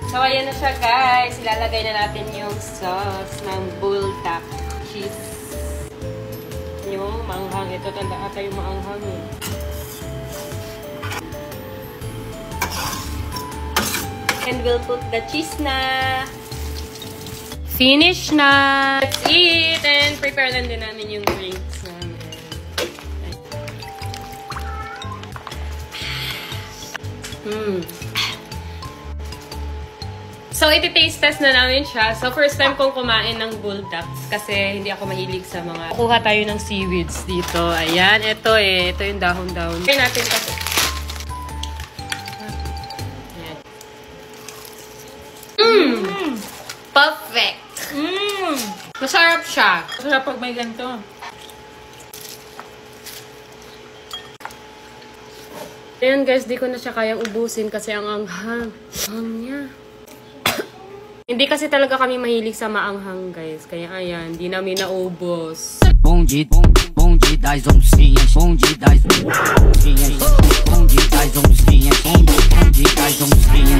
So, ayan na siya, guys. Ilalagay na natin yung sauce ng bulldog cheese. Yung maanghang. Ito, tanda ata yung maanghang eh. And we'll put the cheese na. Finish na! Let's eat! And prepare na din namin yung drinks namin. So, iti-taste test na namin siya. So, first time kong kumain ng bulldogs kasi hindi ako mahilig sa mga... Kuha tayo ng seaweeds dito. Ayan, ito eh. Ito yung dahon-dahon. Try natin kasi. Ayan. Perfect! Masarap siya. Masarap pag may ganito. Ayan guys, di ko na siya kayang ubusin kasi ang anghang. Ang niya. Hindi kasi talaga kami mahilig sa maanghang, guys. Kaya ayan, di namin naubos. Bonde das oncinhas, bonde das oncinhas, bonde das oncinhas, bonde das oncinhas.